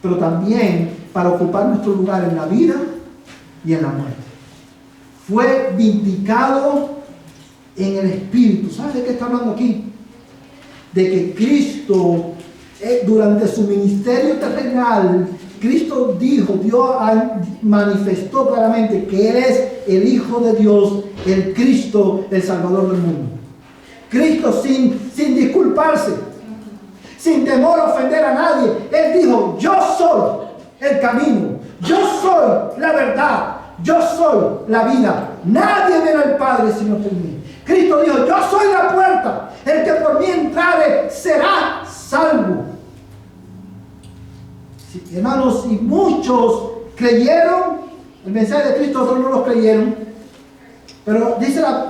Pero también para ocupar nuestro lugar en la vida y en la muerte. Fue vindicado en el Espíritu. ¿Sabes de qué está hablando aquí? De que Cristo, durante su ministerio terrenal, Cristo dijo, Dios manifestó claramente que Él es el Hijo de Dios, el Cristo, el Salvador del mundo. Cristo sin disculparse, sin temor a ofender a nadie, Él dijo, yo soy el camino, yo soy la verdad, yo soy la vida. Nadie viene al Padre sino por mí. Cristo dijo, yo soy la puerta, el que por mí entrare será salvo. Sí, hermanos, y muchos creyeron el mensaje de Cristo, otros no lo creyeron. Pero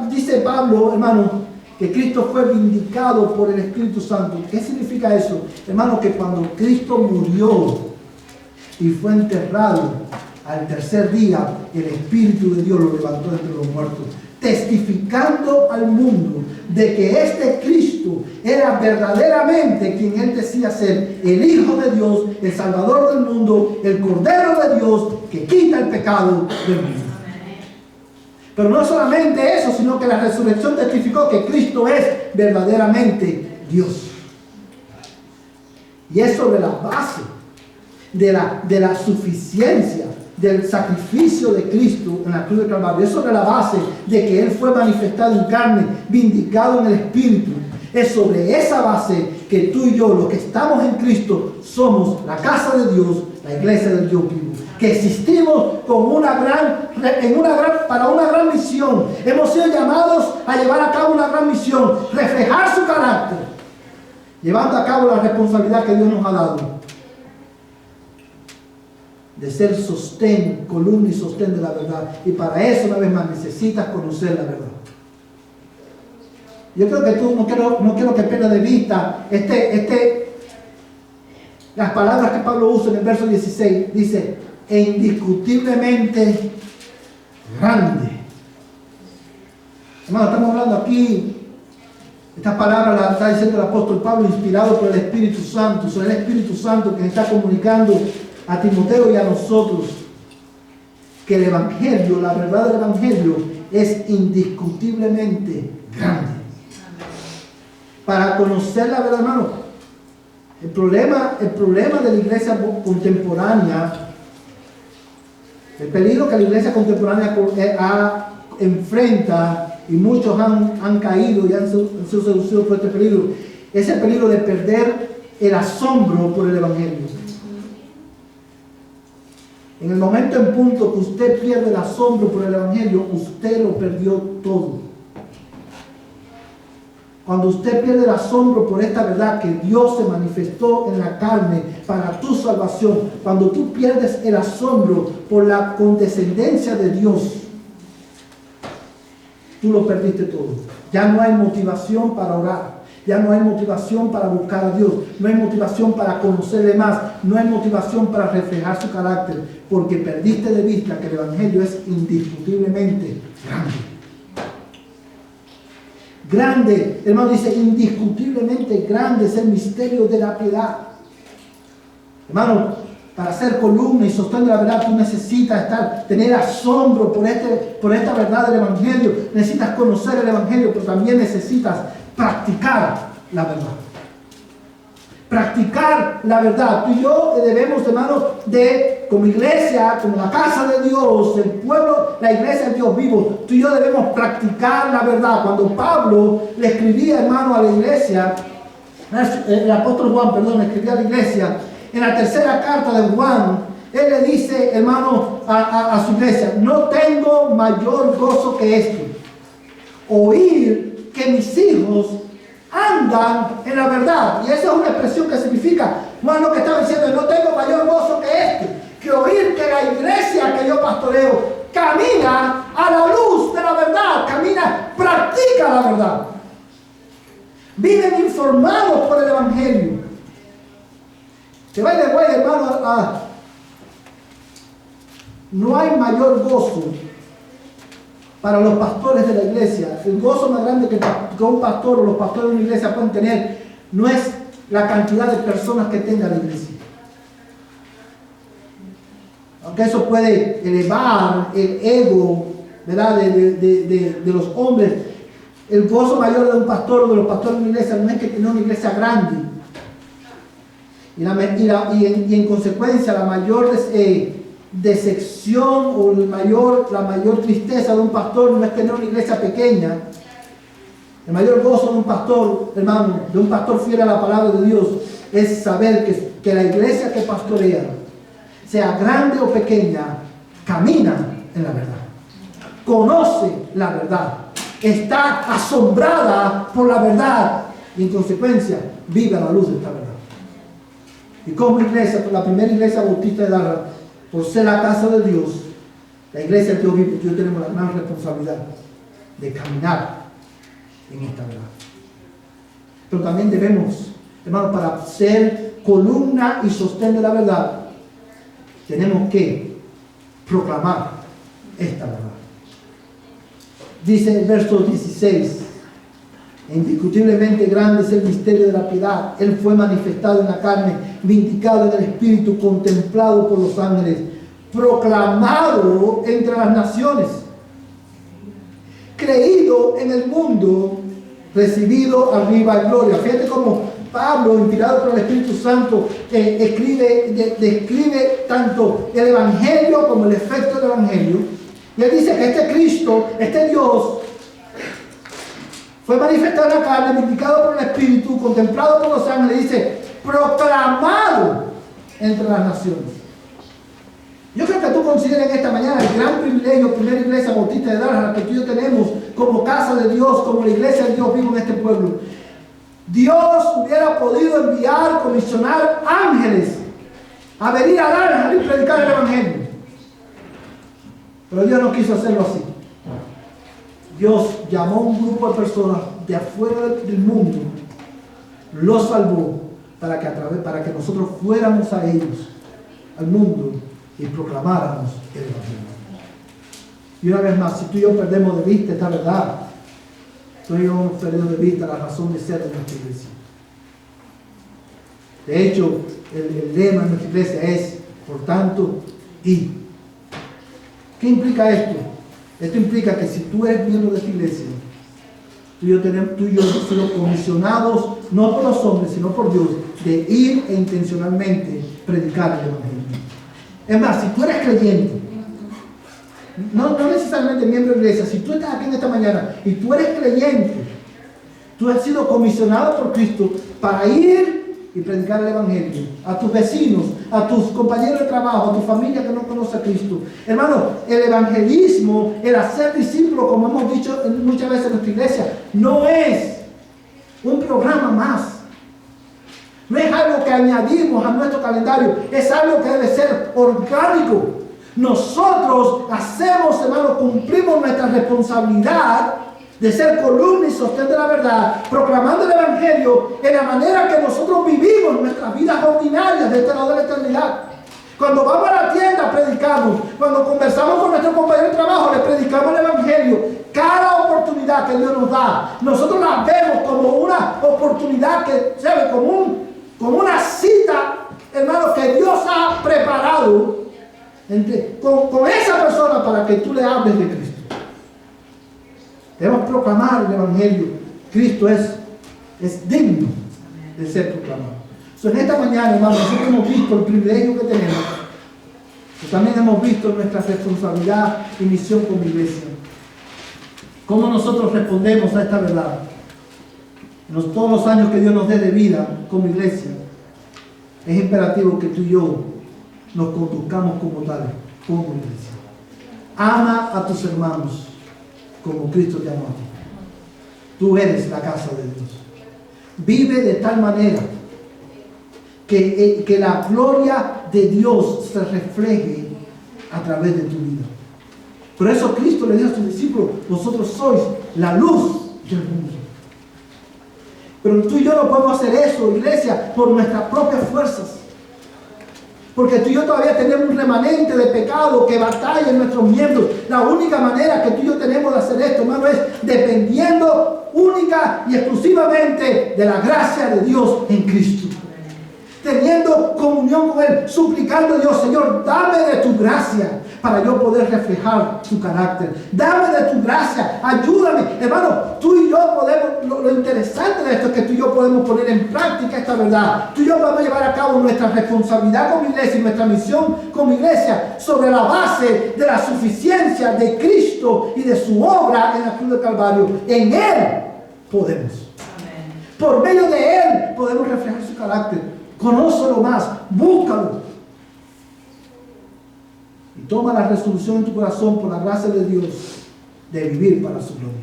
dice Pablo, hermano, que Cristo fue vindicado por el Espíritu Santo. ¿Qué significa eso? Hermano, que cuando Cristo murió y fue enterrado, al tercer día el Espíritu de Dios lo levantó entre los muertos, testificando al mundo de que este Cristo era verdaderamente quien Él decía ser, el Hijo de Dios, el Salvador del mundo, el Cordero de Dios que quita el pecado del mundo. Pero no solamente eso, sino que la resurrección testificó que Cristo es verdaderamente Dios. Y es sobre la base de la suficiencia del sacrificio de Cristo en la cruz del Calvario. Es sobre la base de que Él fue manifestado en carne, vindicado en el Espíritu. Es sobre esa base que tú y yo, los que estamos en Cristo, somos la casa de Dios, la iglesia del Dios vivo. Que existimos para una gran misión. Hemos sido llamados a llevar a cabo una gran misión, reflejar su carácter, llevando a cabo la responsabilidad que Dios nos ha dado de ser sostén, columna y sostén de la verdad. Y para eso, una vez más, necesitas conocer la verdad. Yo creo que tú no quiero que pierdas de vista las palabras que Pablo usa en el verso 16. Dice, e indiscutiblemente grande. Hermano, estamos hablando aquí, estas palabras las está diciendo el apóstol Pablo, inspirado por el Espíritu Santo. Sobre el Espíritu Santo que está comunicando a Timoteo y a nosotros que el Evangelio, la verdad del Evangelio, es indiscutiblemente grande. Para conocer la verdad, hermano, el problema de la iglesia contemporánea, el peligro que la iglesia contemporánea enfrenta, y muchos han caído y han sido seducidos por este peligro, es el peligro de perder el asombro por el Evangelio. En el momento en punto que usted pierde el asombro por el Evangelio, usted lo perdió todo. Cuando usted pierde el asombro por esta verdad que Dios se manifestó en la carne para tu salvación, cuando tú pierdes el asombro por la condescendencia de Dios, tú lo perdiste todo. Ya no hay motivación para orar, ya no hay motivación para buscar a Dios, no hay motivación para conocerle más, no hay motivación para reflejar su carácter, porque perdiste de vista que el Evangelio es indiscutiblemente grande. Grande, hermano, dice, indiscutiblemente grande es el misterio de la piedad. Hermano, para ser columna y sostén de la verdad, tú necesitas tener asombro por esta verdad del Evangelio. Necesitas conocer el Evangelio, pero también necesitas practicar la verdad. Practicar la verdad. Tú y yo debemos, hermano, de como iglesia, como la casa de Dios, el pueblo, la iglesia de Dios vivo, tú y yo debemos practicar la verdad. Cuando Pablo le escribía, hermano, a la iglesia, el apóstol Juan, perdón, le escribía a la iglesia, en la tercera carta de Juan, él le dice, hermano, a su iglesia: no tengo mayor gozo que esto, oír que mis hijos andan en la verdad. Y esa es una expresión que significa, Juan lo que estaba diciendo: no tengo mayor gozo que esto, que oír que la iglesia que yo pastoreo camina a la luz de la verdad, camina, practica la verdad, viven informados por el evangelio. Que vaya de güey, hermano, no hay mayor gozo para los pastores de la iglesia. El gozo más grande que un pastor o los pastores de una iglesia pueden tener no es la cantidad de personas que tenga la iglesia. Aunque eso puede elevar el ego, ¿verdad?, de los hombres. El gozo mayor de un pastor o de los pastores de una iglesia no es que tenga una iglesia grande. Y en consecuencia, la mayor decepción o la mayor tristeza de un pastor no es tener una iglesia pequeña. El mayor gozo de un pastor, hermano, de un pastor fiel a la palabra de Dios, es saber que la iglesia que pastorea, sea grande o pequeña, camina en la verdad, conoce la verdad, está asombrada por la verdad y en consecuencia vive a la luz de esta verdad. Y como iglesia, la primera iglesia bautista de Dallas, por ser la casa de Dios, la iglesia de Dios vivo, yo tenemos la gran responsabilidad de caminar en esta verdad. Pero también debemos, hermano, para ser columna y sostén de la verdad, tenemos que proclamar esta verdad. Dice el verso 16: indiscutiblemente grande es el misterio de la piedad. Él fue manifestado en la carne, vindicado en el espíritu, contemplado por los ángeles, proclamado entre las naciones, creído en el mundo, recibido arriba en gloria. Fíjate cómo Pablo, inspirado por el Espíritu Santo, describe tanto el Evangelio como el efecto del Evangelio. Y él dice que este Cristo, este Dios, fue manifestado en la carne, vindicado por el Espíritu, contemplado por los ángeles, dice, proclamado entre las naciones. Yo creo que tú consideres en esta mañana el gran privilegio, primera iglesia bautista de Dallas, que tú y yo tenemos como casa de Dios, como la iglesia de Dios vivo en este pueblo. Dios hubiera podido enviar, comisionar ángeles a venir a Dallas y predicar el Evangelio. Pero Dios no quiso hacerlo así. Dios llamó a un grupo de personas de afuera del mundo, los salvó para que nosotros fuéramos a ellos, al mundo, y proclamáramos el Evangelio. Y una vez más, si tú y yo perdemos de vista esta verdad, tú y yo hemos perdido de vista la razón de ser de nuestra iglesia. De hecho, el lema de nuestra iglesia es, por tanto, y. ¿Qué implica esto? Esto implica que si tú eres miembro de esta iglesia, tú y yo hemos sido comisionados, no por los hombres, sino por Dios, de ir e intencionalmente predicar el Evangelio. Es más, si tú eres creyente, no necesariamente miembro de la iglesia, si tú estás aquí en esta mañana y tú eres creyente, tú has sido comisionado por Cristo para ir y predicar el Evangelio a tus vecinos, a tus compañeros de trabajo, a tu familia que no conoce a Cristo. Hermano, el evangelismo, el hacer discípulos, como hemos dicho muchas veces en nuestra iglesia, no es un programa más. No es algo que añadimos a nuestro calendario, es algo que debe ser orgánico. Nosotros hacemos, hermano, cumplimos nuestra responsabilidad de ser columna y sostén de la verdad, proclamando el Evangelio en la manera que nosotros vivimos nuestras vidas ordinarias de este lado de la eternidad. Cuando vamos a la tienda, predicamos. Cuando conversamos con nuestros compañeros de trabajo, les predicamos el Evangelio. Cada oportunidad que Dios nos da, nosotros la vemos como una oportunidad que se ve como una cita, hermano, que Dios ha preparado con esa persona para que tú le hables de Cristo. Debemos proclamar el Evangelio. Cristo es digno de ser proclamado. En esta mañana, hermano, nosotros hemos visto el privilegio que tenemos Pero también hemos visto nuestra responsabilidad y misión como iglesia. ¿Cómo nosotros respondemos a esta verdad? En todos los años que Dios nos dé de vida como iglesia, es imperativo que tú y yo nos conduzcamos como tales, como iglesia. Ama a tus hermanos como Cristo te amó a ti. Tú eres la casa de Dios. Vive de tal manera que la gloria de Dios se refleje a través de tu vida. Por eso Cristo le dijo a sus discípulos: vosotros sois la luz del mundo. Pero tú y yo no podemos hacer eso, iglesia, por nuestras propias fuerzas. Porque tú y yo todavía tenemos un remanente de pecado que batalla en nuestros miembros. La única manera que tú y yo tenemos de hacer esto, hermano, es dependiendo única y exclusivamente de la gracia de Dios en Cristo. Teniendo comunión con Él, suplicando a Dios: Señor, dame de tu gracia para yo poder reflejar tu carácter. Dame de tu gracia, ayúdame. Hermano, tú y yo podemos, lo interesante de esto es que tú y yo podemos poner en práctica esta verdad. Tú y yo podemos llevar a cabo nuestra responsabilidad como iglesia y nuestra misión como iglesia sobre la base de la suficiencia de Cristo y de su obra en la cruz del Calvario. En Él podemos. Amén. Por medio de Él podemos reflejar su carácter. Conócelo más, búscalo. Y toma la resolución en tu corazón, por la gracia de Dios, de vivir para su gloria.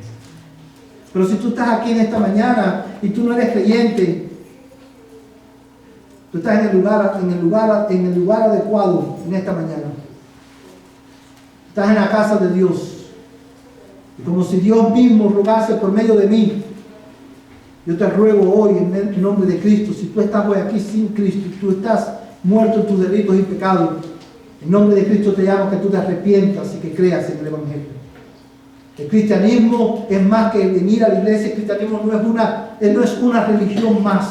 Pero si tú estás aquí en esta mañana y tú no eres creyente, tú estás en el lugar adecuado en esta mañana. Estás en la casa de Dios. Y como si Dios mismo rogase por medio de mí, yo te ruego hoy en nombre de Cristo: si tú estás hoy aquí sin Cristo, tú estás muerto en tus delitos y pecados, en nombre de Cristo te llamo a que tú te arrepientas y que creas en el Evangelio. El cristianismo es más que venir a la iglesia. El cristianismo no es una religión más.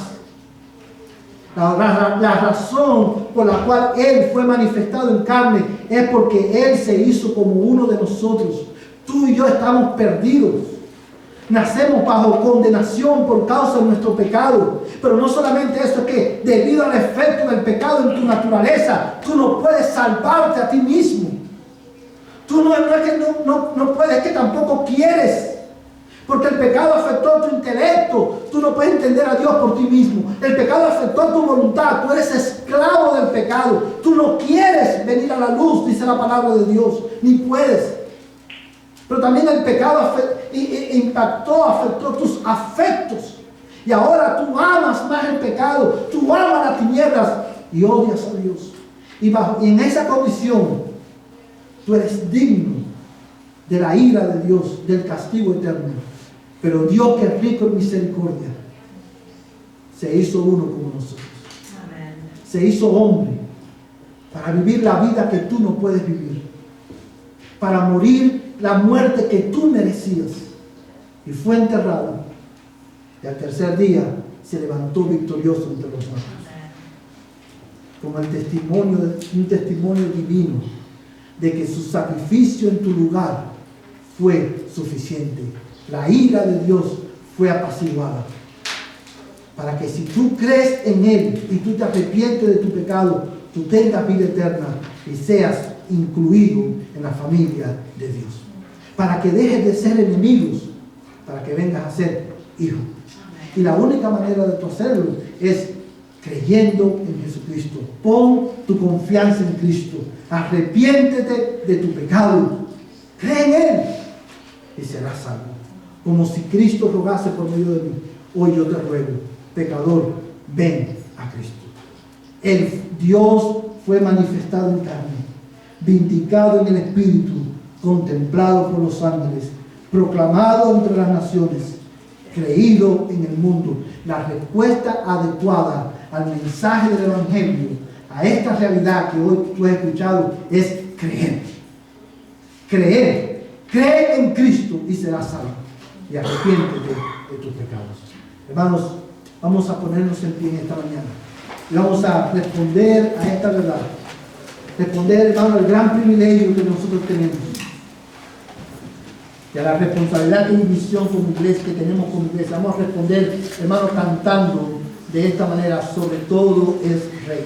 La razón por la cual Él fue manifestado en carne es porque Él se hizo como uno de nosotros. Tú y yo estamos perdidos. Nacemos bajo condenación por causa de nuestro pecado. Pero no solamente eso, es que debido al efecto del pecado en tu naturaleza, tú no puedes salvarte a ti mismo. Tú no es que no puedes, es que tampoco quieres. Porque el pecado afectó tu intelecto. Tú no puedes entender a Dios por ti mismo. El pecado afectó tu voluntad. Tú eres esclavo del pecado. Tú no quieres venir a la luz, dice la palabra de Dios. Ni puedes. Pero también el pecado afectó tus afectos. Y ahora tú amas más el pecado, tú amas las tinieblas y odias a Dios. Y en esa condición, tú eres digno de la ira de Dios, del castigo eterno. Pero Dios, que es rico en misericordia, se hizo uno como nosotros. Amén. Se hizo hombre para vivir la vida que tú no puedes vivir. Para morir la muerte que tú merecías. Y fue enterrado. Y al tercer día se levantó victorioso entre los muertos. Como un testimonio divino de que su sacrificio en tu lugar fue suficiente. La ira de Dios fue apaciguada. Para que si tú crees en Él y tú te arrepientes de tu pecado, tú tengas vida eterna y seas incluido en la familia de Dios. Para que dejes de ser enemigos, para que vengas a ser hijos. Y la única manera de tu hacerlo es creyendo en Jesucristo. Pon tu confianza en Cristo. Arrepiéntete de tu pecado. Cree en Él y serás salvo. Como si Cristo rogase por medio de mí. Hoy yo te ruego, pecador, ven a Cristo. El Dios fue manifestado en carne, vindicado en el Espíritu, contemplado por los ángeles, proclamado entre las naciones, creído en el mundo. La respuesta adecuada al mensaje del Evangelio, a esta realidad que hoy tú has escuchado, es creer. Creer. Cree en Cristo y serás salvo. Y arrepiéntete de tus pecados. Hermanos, vamos a ponernos en pie en esta mañana. Y vamos a responder a esta verdad. Responder, hermano, al gran privilegio que nosotros tenemos. Y a la responsabilidad y misión como iglesia que tenemos como iglesia. Vamos a responder, hermano, cantando de esta manera: sobre todo es Rey.